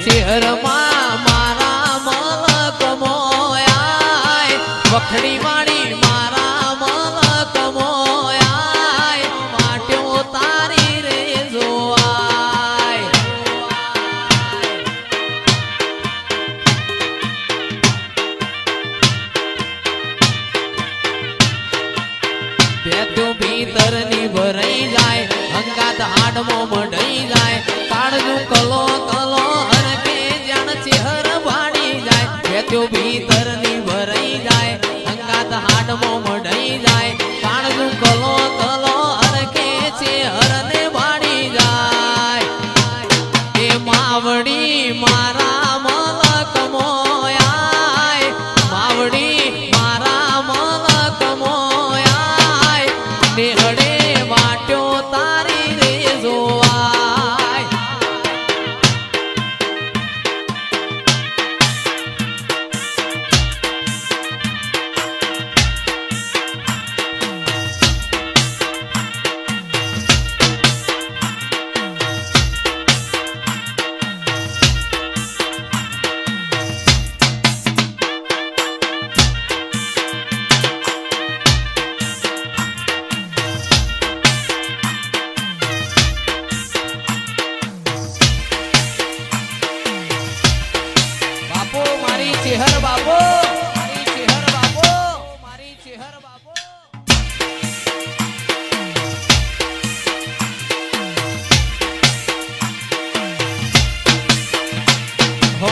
ચહેરમાં મારા મલક મોયાય વખડી વાળી મારા મલક મોયાય માટ્યો તારી રે જોવાય પેટ્યો ભીતરની ભરાઈ જાય અંગાત હાડમાં મઢાઈ જાય કાળજું કલો કલો હરકે જાણ ચહેર ભાડી જાય પેટ્યો ભીતરની ભરાઈ જાય અંગાત હાડમાં મઢાઈ જાય કાળજું કલો કલો હરકે ચહેરને ભાડી જાય એ માવડી મારા મલક મોયાય માવડી મારા મલક મોયાય નેહડે વાટ્યો તારી રે જોવાય બાપો મારી ચહેર બાપો મારી ચહેર બાપો મારી ચહેર બાપો હો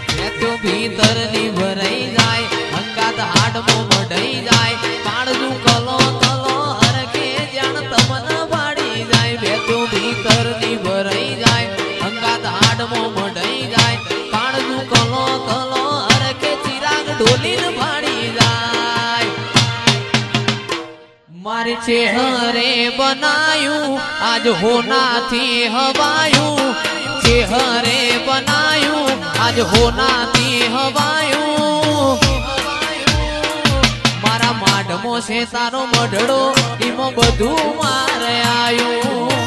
પેટ્યો ભીતરની ભરાઈ જાય અંગાત હાડમાં મઢાઈ જાય કાળજું કલો કલો હરકે જાણ તમન ભાડી જાય પેટ્યો ભીતરની ભરાઈ જાય અંગાત હાડમાં મઢાઈ જાય કાળજું કલો કલો હરકે ચિરાગ ઢોલીને ભાડી જાય મારી ચહેરે બનાયું આજ હોનાથી હવાયું ચહેરે બનાયું આજ હોનાથી હવાયું મારા માઢમો છે તારો મઢડો એમાં બધું મારે આયું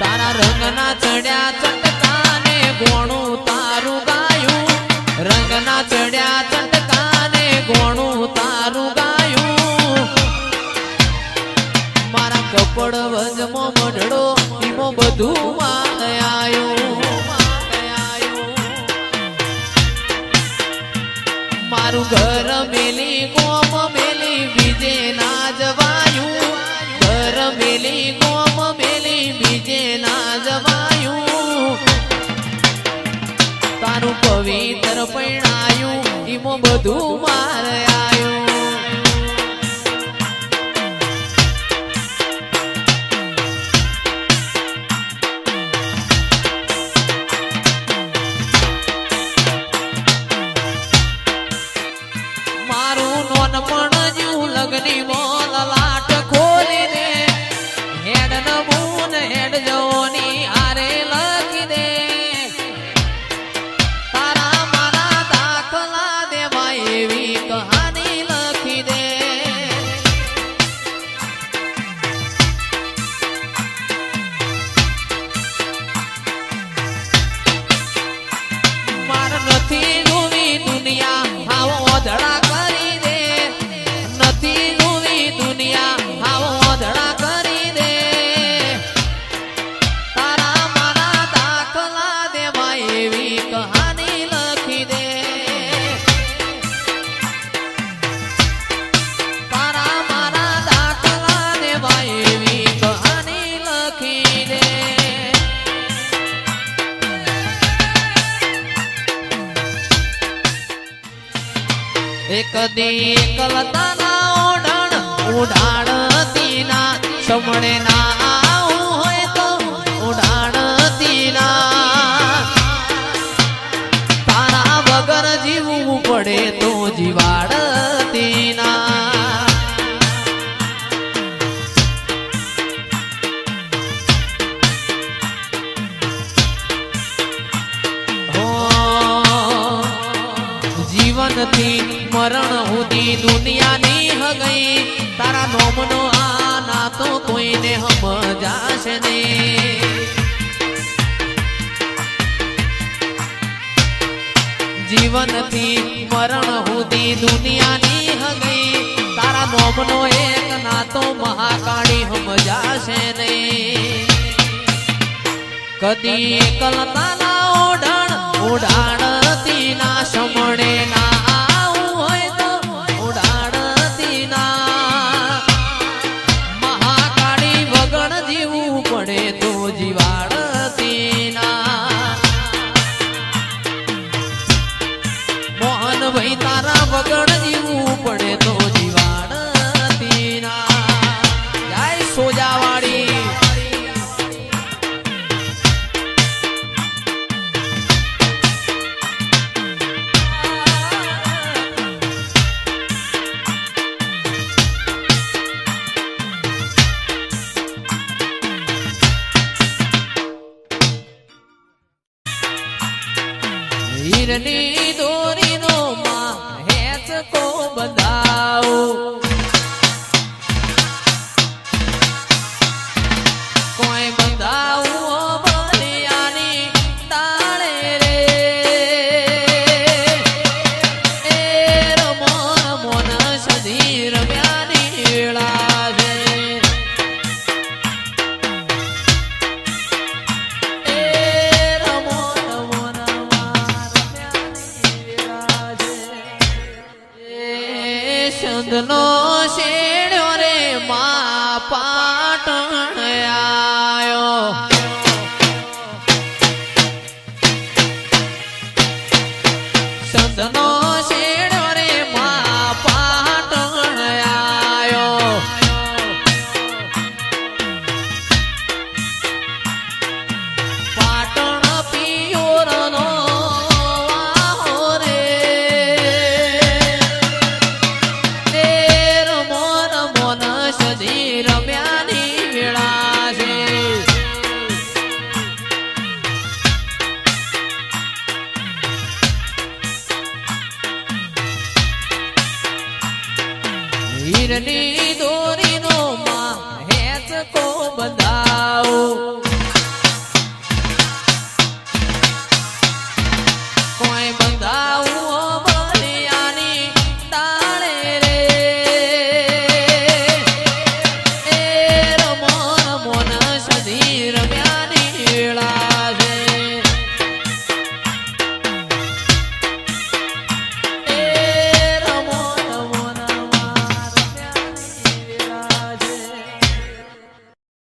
તારા રંગના ચડ્યા ચટકાને ગોણું તારું ગાયું રંગના ચડ્યા ચટકાને ગોણું તારું ગાયું મારા કપડ વજમો મઢડો એમાં બધું મારે આયું મારું ઘર મેલી ગોમ મેલી બીજે ના જવાયું ઘર મેલી ગોમ મેલી બીજે ના જવાયું તારું પવિત્ર પૈણાયું એમાં બધું મારે આયું મારું નોનપણ જ્યું લગની મોલ લાટ ખોલીને હેડ નમૂન હેડ જવાની આરે લખી દે તારા મારા દાખલા દેવા એવી કહાની લખી દે માર નથી જોવી દુનિયા આવો ઓધડા કરી દે નથી જોવી દુનિયા આવો ઓધડા કરી દે તારા મારા દાખલા દેવા એવી કહાની લખી દે તારા મારા દાખલા દેવા એવી કહાની લખી દે એક દી એકલતાના ઓઢણ ઉડાડતી ના સમણે ના આવું હોય તો ઉડાડતી ના તારા વગર જીવવું પડે તો જીવાડતી ના જીવનથી નોમનો આ નાતો કોઈને સમજાશે ને જીવનથી મરણ સુધી દુનિયાની હગઈ તારા નોમનો એક નાતો મહાકાળી સમજાશે ને કદી એકલતાના ઓઢણ ઉડાડતી ના સમણે ના આવું હોય તો ઉડાડતી ના મહાકાળી વગણ જીવવું પડે તો જીવાડતી ના મોહનભાઈ તારા વગણ જીવવું પડે તો જીવાડતી ના જય સોજાવાળી હીરની